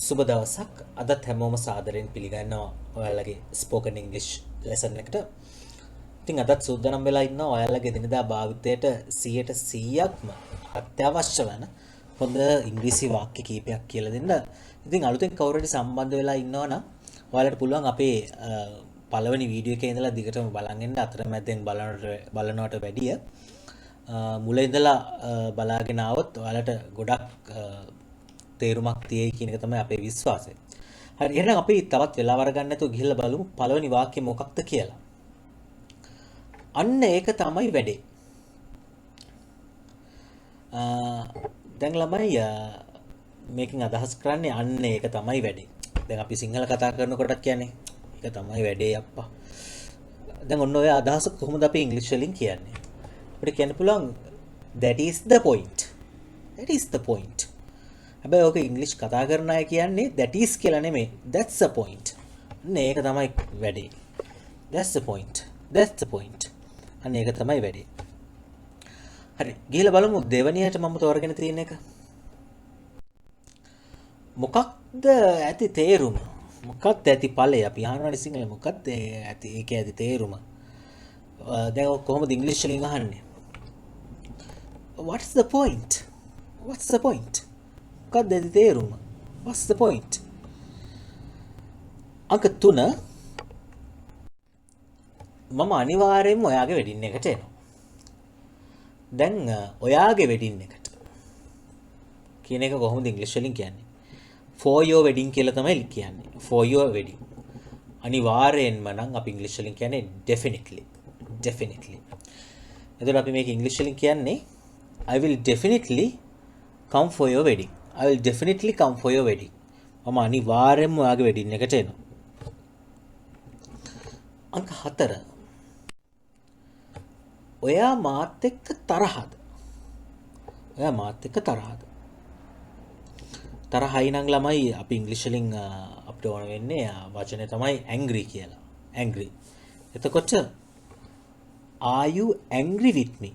සුබ දවසක්. අදත් හැමෝම සාදරයෙන් පිළිගන්නවා ඔයාලගේ ස්පෝකන් ඉංග්ලිෂ් ලෙසන් එකට. ඉතින් අදත් සූදානම් වෙලා ඉන්නවා ඔයාලගේ දිනදා භාවිතයට 100%ක්ම අත්‍යවශ්‍ය වෙන හොඳ ඉංග්‍රීසි වාක්‍ය කීපයක් කියලා දෙන්න. ඉතින් අලුතෙන් කවුරු හරි සම්බන්ධ වෙලා ඉන්නවා නම් ඔයාලට පුළුවන් අපේ පළවෙනි වීඩියෝ එකේ ඉඳලා දිගටම බලන් ඉන්න. අතරමැදෙන් බලනවට වැඩිය මුල ඉඳලා බලාගෙන ආවොත් ඔයාලට ගොඩක් තේරුමක් තියෙයි කියන එක තමයි අපේ විශ්වාසය. හරි එහෙනම් අපි තවත් වෙලාව අරගන්න නැතුව ගිහිල්ලා බලමු පළවෙනි වාක්‍යය මොකක්ද කියලා. අන්න ඒක තමයි වැඩේ. දැන් ළමයි මේකෙන් අදහස් කරන්නේ අන්න ඒක තමයි වැඩේ. දැන් අපි සිංහල කතා කරනකොටත් කියන්නේ ඒක තමයි වැඩේ අප්පා. දැන් ඔන්න ඔය අදහස කොහොමද අපි ඉංග්‍රීසි වලින් කියන්නේ? අපිට කියන්න පුළුවන් that is the point. That is the point. හැබැයි ඔක ඉංග්‍රීසි කතා කරන අය කියන්නේ that is කියලා නෙමෙයි that's the point. අන්න ඒක තමයි වැඩේ. That's the point. That's the point. අන්න ඒක තමයි වැඩේ. හරි ගිහලා බලමු දෙවැනියට මම තෝරගෙන තියෙන එක. මොකක්ද ඇති තේරුම? මොකක්ද ඇති ඵලය? අපි අහනවානේ සිංහල මොකක්ද ඇති ඒකේ ඇති තේරුම? දැන් ඔක කොහොමද ඉංග්‍රීසි වලින් අහන්නේ? What's the point? What's the point? මොකක්ද ඇති තේරුම? What's the point? අංක 3 මම අනිවාර්යයෙන්ම ඔයාගේ වෙඩින් එකට එනවා. දැන් ඔයාගේ වෙඩින් එකට කියන එක කොහොමද ඉංග්‍රීසි වලින් කියන්නේ? For your wedding කියලා තමයි කියන්නේ. For your wedding. අනිවාර්යෙන්ම නම් අපි ඉංග්‍රීසි වලින් කියන්නේ definitely. Definitely. එතකොට අපි මේක ඉංග්‍රීසි වලින් කියන්නේ I will definitely come for your wedding. I will definitely come for your wedding. මම අනිවාර්යෙන්ම ඔයාගේ වෙඩින් එකට එනවා. අංක 4 ඔයා මාත් එක්ක තරහද? ඔයා මාත් එක්ක තරහද? තරහයි නම් ළමයි අපි ඉංග්‍රීසි වලින් අපිට ඕන වෙන්නේ වචනේ තමයි angry කියලා. angry. එතකොට are you angry with me?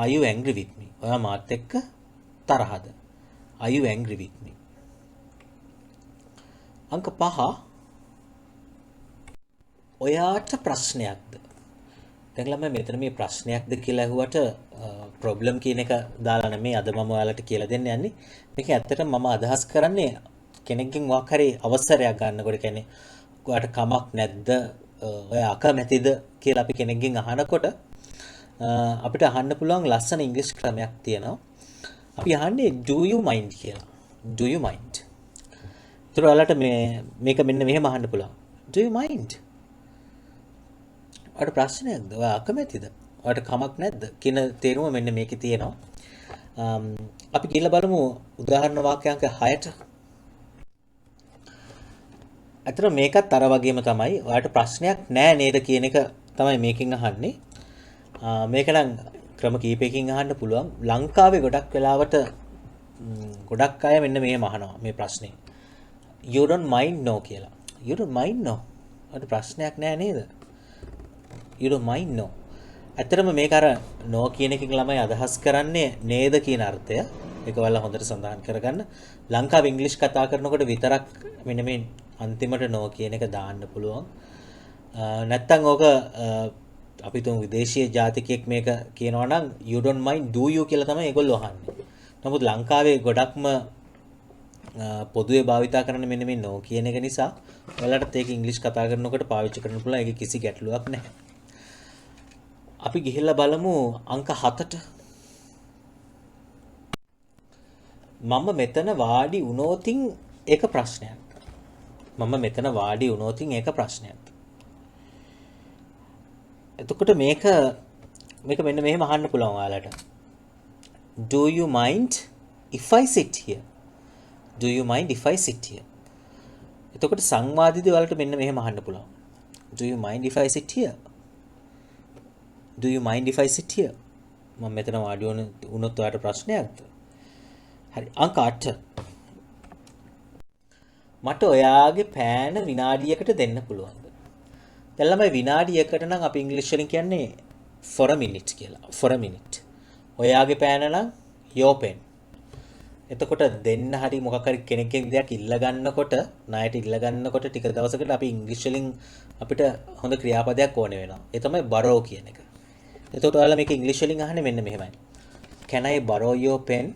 Are you angry with me? ඔයා මාත් එක්ක තරහද? Are you angry with me? අංක 5 ඔයාට ප්‍රශ්නයක්ද? දැන් ළමයි මෙතන මේ ප්‍රශ්නයක්ද කියලා අහුවට ප්‍රොබ්ලම් කියන එක දාලා නෙමෙයි අද මම ඔයාලට කියලා දෙන්න යන්නේ. මේක ඇත්තටම මම අදහස් කරන්නේ කෙනෙක්ගෙන් මොකක් හරි අවසරයක් ගන්නකොට කියන්නේ ඔයාට කමක් නැද්ද? ඔයා අකමැතිද කියලා අපි කෙනෙක්ගෙන් අහනකොට අපිට අහන්න පුළුවන් ලස්සන ඉංග්‍රීසි ක්‍රමයක් තියෙනවා. අපි අහන්නේ do you mind කියලා. Do you mind? ඒතර ඔයාලට මේක මෙන්න මෙහෙම අහන්න පුළුවන්. Do you mind? ඔයාට ප්‍රශ්නයක්ද? ඔයා අකමැතිද? ඔයාට කමක් නැද්ද? කියන තේරුම මෙන්න මේකේ තියෙනවා. අපි ගිහලා බලමු උදාහරණ වාක්‍යාංක 6ට. අතන මේකත් අර වගේම තමයි. ඔයාට ප්‍රශ්නයක් නෑ නේද කියන එක තමයි මේකෙන් අහන්නේ. මේක නම් ක්‍රම කීපයකින් අහන්න පුළුවන්. ලංකාවේ ගොඩක් වෙලාවට ගොඩක් අය මෙන්න මෙහෙම අහනවා මේ ප්‍රශ්නේ. You don't mind no කියලා. You don't mind no. ඔයාට ප්‍රශ්නයක් නෑ නේද? You don't mind no. ඇත්තටම මේක අර no කියන එකකින් ළමයි අදහස් කරන්නේ නේද කියන අර්ථය. ඒක ඔයාලා හොඳට සඳහන් කරගන්න. ලංකාවේ ඉංග්‍රීසි කතා කරනකොට විතරක් මෙන්න මේ අන්තිමට no කියන එක දාන්න පුළුවන්. නැත්තම් ඕක අපි තුන් විදේශීය ජාතිකයෙක් මේක කියනවා නම් you don't mind do you කියලා තමයි ඒගොල්ලෝ අහන්නේ. නමුත් ලංකාවේ ගොඩක්ම පොදුවේ භාවිතා කරන මෙන්න මේ no කියන එක නිසා ඔයාලට ඒක ඉංග්‍රීසි කතා කරනකොට පාවිච්චි කරන්න පුළුවන්. ඒක කිසි ගැටලුවක් නැහැ. අපි ගිහිල්ලා බලමු අංක 7ට. මම මෙතන වාඩි වුණොතින් ඒක ප්‍රශ්නයක්. මම මෙතන වාඩි වුණොතින් ඒක ප්‍රශ්නයක්. එතකොට මේක මෙන්න මෙහෙම අහන්න පුළුවන් ඔයාලට. Do you mind if I sit here? Do you mind if I sit here? එතකොට සංවාදිතය ඔයාලට මෙන්න මෙහෙම අහන්න පුළුවන්. Do you mind if I sit here? Do you mind if I sit here? මම මෙතන වාඩි වුණොත් ඔයාලට ප්‍රශ්නයක්ද? හරි අංක 8. මට ඔයාගේ පෑන විනාඩියකට දෙන්න පුළුවන්ද? දැන් ළමයි විනාඩියකට නම් අපි ඉංග්‍රීසි වලින් කියන්නේ for a minute කියලා. For a minute. ඔයාගේ පෑන නම් your pen. එතකොට දෙන්න හරි මොකක් හරි කෙනෙක්ගෙන් දෙයක් ඉල්ල ගන්නකොට ණයට ඉල්ල ගන්නකොට ටික දවසකට අපි ඉංග්‍රීසි වලින් අපිට හොඳ ක්‍රියාපදයක් ඕනේ වෙනවා. ඒ තමයි borrow කියන එක. එතකොට ඔයාලා මේක ඉංග්‍රීසි වලින් අහන්නේ මෙන්න මෙහෙමයි. Can I borrow your pen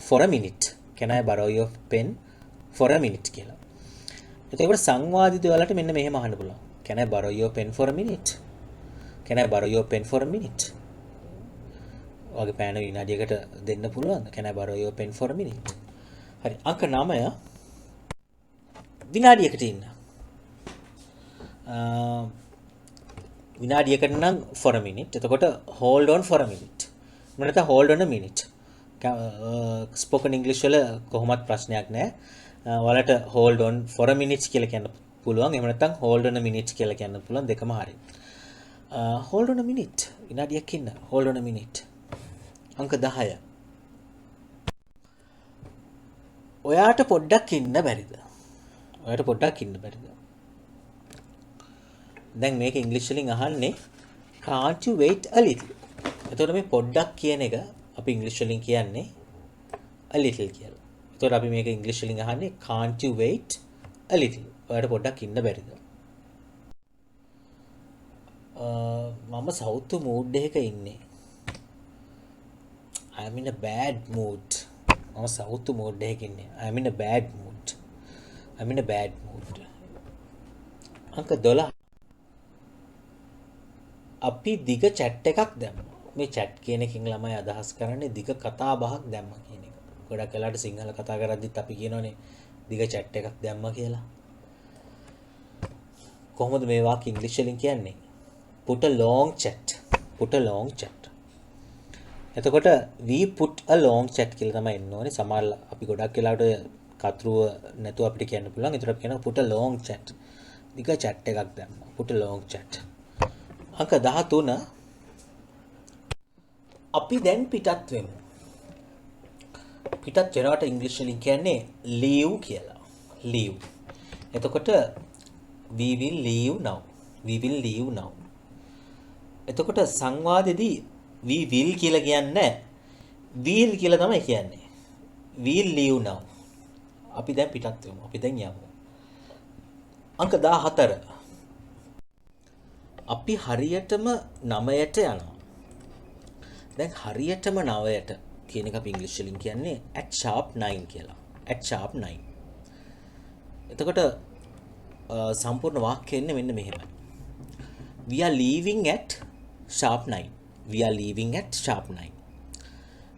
for a minute? Can I borrow your pen for a minute කියලා. එතකොට සංවාදිත ඔයාලට මෙන්න මෙහෙම අහන්න පුළුවන්. Can I borrow your pen for a minute? Can I borrow your pen for a minute? ඔයාගේ පෑන විනාඩියකට දෙන්න පුළුවන්ද? Can I borrow your pen for a minute? හරි. අංක 9 විනාඩියකට ඉන්න. විනාඩියකට නම් for a minute. එතකොට hold on for a minute. මොනවාද hold on a minute. Spoken ඉංග්‍රීසි වල කොහොමත් ප්‍රශ්නයක් නැහැ. ඔයාලට hold on for a minute කියලා කියන්න පුළුවන්. එහෙම නැත්නම් hold on a minute කියලා කියන්න පුළුවන්. දෙකම හරි. hold on a minute. විනාඩියක් ඉන්න. hold on a minute. අංක 10. ඔයාට පොඩ්ඩක් ඉන්න බැරිද? ඔයාට පොඩ්ඩක් ඉන්න බැරිද? දැන් මේක ඉංග්‍රීසි වලින් අහන්නේ can't you wait a little. එතකොට මේ පොඩ්ඩක් කියන එක අපි ඉංග්‍රීසි වලින් කියන්නේ a little කියලා. එතකොට අපි මේක ඉංග්‍රීසි වලින් අහන්නේ can't you wait a little. ඔයාට පොඩ්ඩක් ඉන්න බැරිද? මම සවුතු මූඩ් එකක ඉන්නේ. I'm in a bad mood. මම සවුතු මූඩ් එකක ඉන්නේ. I'm in a bad mood. I'm in a bad mood. අංක 12. අපි දිග chat එකක් දැම්මා. මේ chat කියන එකෙන් ළමයි අදහස් කරන්නේ දිග කතා බහක් දැම්මා කියන එක. ගොඩක් වෙලාවට සිංහල කතා කරද්දිත් අපි කියනෝනේ දිග chat එකක් දැම්මා කියලා. කොහොමද මේ වාක්‍ය ඉංග්‍රීසි වලින් කියන්නේ? Put a long chat. Put a long chat. එතකොට we put a long chat කියලා තමයි එන්න ඕනේ. සමහර අපි ගොඩක් වෙලාවට කතරුව නැතුව අපිට කියන්න පුළුවන්. ඒතර අපි කියනවා put a long chat. දිග chat එකක් දැම්මා. put a long chat. අංක 13 අපි දැන් පිටත් වෙමු. පිටත් වෙනවට ඉංග්‍රීසි වලින් කියන්නේ leave කියලා. leave. එතකොට we will leave now. we will leave now. එතකොට සංවාදෙදී we will කියලා කියන්නේ will කියලා තමයි කියන්නේ. we'll leave now. අපි දැන් පිටත් වෙමු. අපි දැන් යමු. අංක 14. අපි හරියටම 9ට යනවා. දැන් හරියටම 9ට කියන එක අපි ඉංග්‍රීසි වලින් කියන්නේ at sharp 9 කියලා. at sharp 9. එතකොට සම්පූර්ණ වාක්‍යය එන්නේ මෙන්න මෙහෙමයි. We are leaving at sharp 9. We are leaving at sharp 9.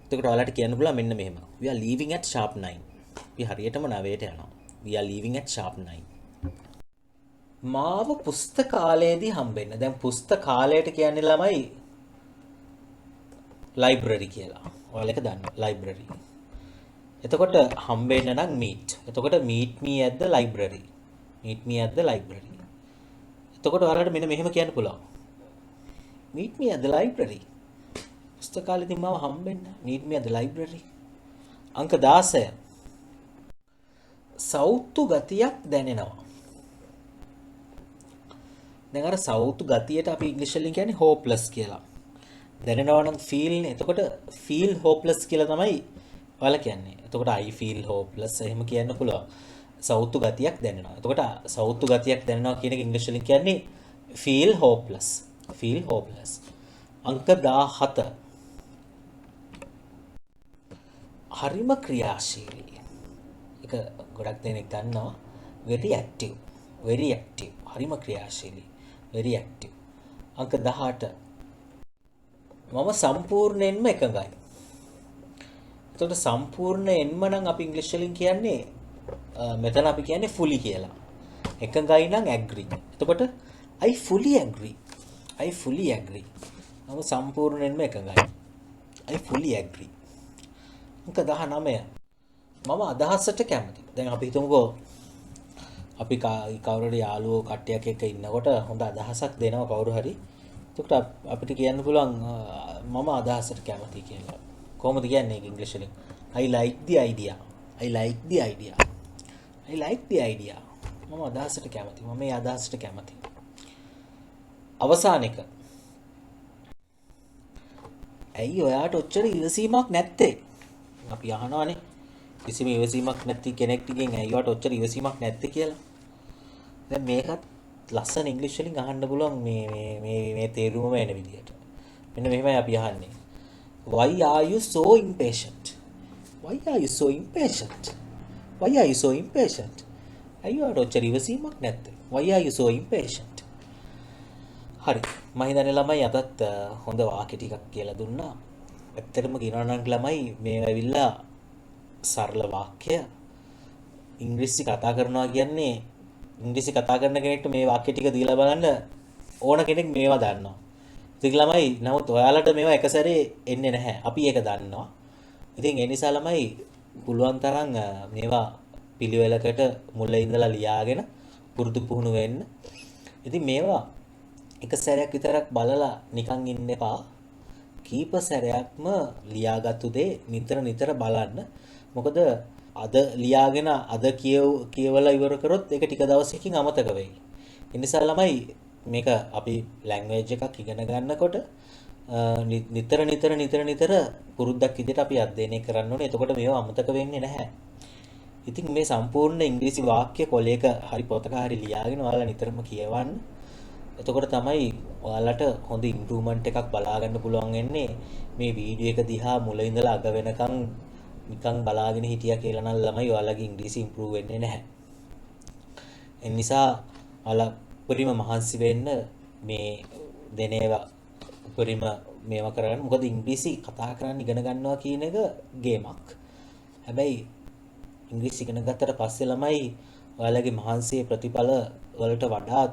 එතකොට ඔයාලට කියන්න පුළුවන් මෙන්න මෙහෙම. We are leaving at sharp 9. අපි හරියටම 9ට යනවා. We are leaving at sharp 9. මාව පුස්තකාලයේදී හම්බෙන්න. දැන් පුස්තකාලයට කියන්නේ ළමයි library කියලා. ඔයාලා එක දන්නවා library. එතකොට හම්බෙන්න නම් meet. එතකොට meet me at the library. meet me at the library. එතකොට ඔයාලට මෙන්න මෙහෙම කියන්න පුළුවන්. meet me at the library. පුස්තකාලයේදී මාව හම්බෙන්න. meet me at the library. අංක 16. සෞතු ගතියක් දැනෙනවා. දැන් අර සෞතු ගතියට අපි ඉංග්‍රීසි වලින් කියන්නේ hopeless කියලා. දැනෙනවා නම් feel නේ. එතකොට feel hopeless කියලා තමයි ඔයාලා කියන්නේ. එතකොට I feel hopeless එහෙම කියන්න පුළුවන්. සෞතු ගතියක් දැනෙනවා. එතකොට සෞතු ගතියක් දැනෙනවා කියන එක ඉංග්‍රීසි වලින් කියන්නේ feel hopeless. feel hopeless. අංක 17. හරිම ක්‍රියාශීලී. ඒක ගොඩක් දෙනෙක් දන්නවා. very active. very active. හරිම ක්‍රියාශීලී. very active. අංක 18. මම සම්පූර්ණයෙන්ම එකඟයි. එතකොට සම්පූර්ණයෙන්ම නම් අපි ඉංග්‍රීසි වලින් කියන්නේ මෙතන අපි කියන්නේ fully කියලා. එකඟයි නම් agree. එතකොට I fully agree. I fully agree. මම සම්පූර්ණයෙන්ම එකඟයි. I fully agree. අංක 19. මම අදහසට කැමතියි. දැන් අපි හිතමුකෝ අපි කවුරුහරි යාළුවෝ කට්ටියක් එක්ක ඉන්නකොට හොඳ අදහසක් දෙනවා කවුරු හරි. එතකොට අපිට කියන්න පුළුවන් මම අදහසට කැමතියි කියලා. කොහොමද කියන්නේ ඒක ඉංග්‍රීසි වලින්? I like the idea. I like the idea. I like the idea. මම අදහසට කැමතියි. මම මේ අදහසට කැමතියි. අවසාන එක. ඇයි ඔයාට ඔච්චර ඉවසීමක් නැත්තේ? අපි අහනවානේ. කිසිම ඉවසීමක් නැති කෙනෙක්ගෙන් ඇයිවට ඔච්චර ඉවසීමක් නැත්තේ කියලා. දැන් මේකත් ලස්සන ඉංග්‍රීසි වලින් අහන්න පුළුවන් මේ තේරුම වෙන විදියට. මෙන්න මෙහෙමයි අපි අහන්නේ. Why are you so impatient? Why are you so impatient? Why are you so impatient? ඇයිවට ඔච්චර ඉවසීමක් නැත්තේ? Why are you so impatient? හරි. මම හිතන්නේ ළමයි අතත් හොඳ වාක්‍ය ටිකක් කියලා දුන්නා. ඇත්තටම කියනවා නම් ළමයි මේ ඇවිල්ලා සරල වාක්‍ය ඉංග්‍රීසි කතා කරනවා කියන්නේ ඉංග්‍රීසි කතා කරන කෙනෙක්ට මේ වාක්‍ය ටික දීලා බලන්න ඕන කෙනෙක් මේවා දන්නවා. ඉතින් ළමයි නමුත් ඔයාලට මේවා එක සැරේ එන්නේ නැහැ. අපි ඒක දන්නවා. ඉතින් ඒ නිසා ළමයි පුළුවන් තරම් මේවා පිළිවෙලකට මුල ඉඳලා ලියාගෙන පුරුදු පුහුණු වෙන්න. ඉතින් මේවා එක සැරයක් විතරක් බලලා නිකන් ඉන්න එපා. කීප සැරයක්ම ලියාගත්තු දේ නිතර නිතර බලන්න. මොකද අද ලියාගෙන අද කියවලා ඉවර කරොත් ඒක ටික දවසකින් අමතක වෙයි. ඒ නිසා ළමයි මේක අපි ලැන්ග්වේජ් එකක් ඉගෙන ගන්නකොට නිතර පුරුද්දක් විදිහට අපි අධ්‍යයනය කරන්න ඕනේ. එතකොට මේවා අමතක වෙන්නේ නැහැ. ඉතින් මේ සම්පූර්ණ ඉංග්‍රීසි වාක්‍ය කොලයක හරි පොතක හරි ලියාගෙන ඔයාලා නිතරම කියවන්න. එතකොට තමයි ඔයාලට හොඳ ඉම්ප්‍රූව්මන්ට් එකක් බලා ගන්න පුළුවන් වෙන්නේ. මේ වීඩියෝ එක දිහා මුල ඉඳලා අග වෙනකන් නිකන් බලාගෙන හිටියා කියලා නම් ළමයි ඔයාලගේ ඉංග්‍රීසි ඉම්ප්‍රූව් වෙන්නේ නැහැ. ඒ නිසා ඔයාලා උපරිම මහන්සි වෙන්න මේ දෙන ඒවා උපරිම මේවා කරගන්න. මොකද ඉංග්‍රීසි කතා කරන්න ඉගෙන ගන්නවා කියන එක ගේමක්. හැබැයි ඉංග්‍රීසි ඉගෙන ගත්තට පස්සේ ළමයි ඔයාලගේ මහන්සියේ ප්‍රතිඵල වලට වඩා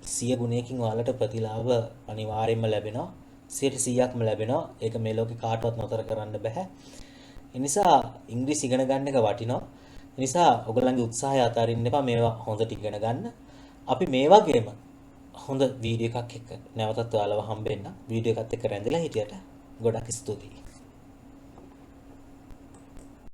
100 ගුණයකින් ඔයාලට ප්‍රතිලාභ අනිවාර්යයෙන්ම ලැබෙනවා. 100%ක්ම ලැබෙනවා. ඒක මේ ලෝකේ කාටවත් නතර කරන්න බෑ. ඒ නිසා ඉංග්‍රීසි ඉගෙන ගන්න එක වටිනවා. ඒ නිසා ඔයගොල්ලන්ගේ උත්සාහය අතාරින්න එපා මේවා හොඳට ඉගෙන ගන්න. අපි මේ වගේම හොඳ වීඩියෝ එකක් එක්ක නැවතත් ඔයාලව හම්බෙන්න. වීඩියෝ එකත් එක්ක රැඳිලා හිටියට ගොඩක් ස්තුතියි.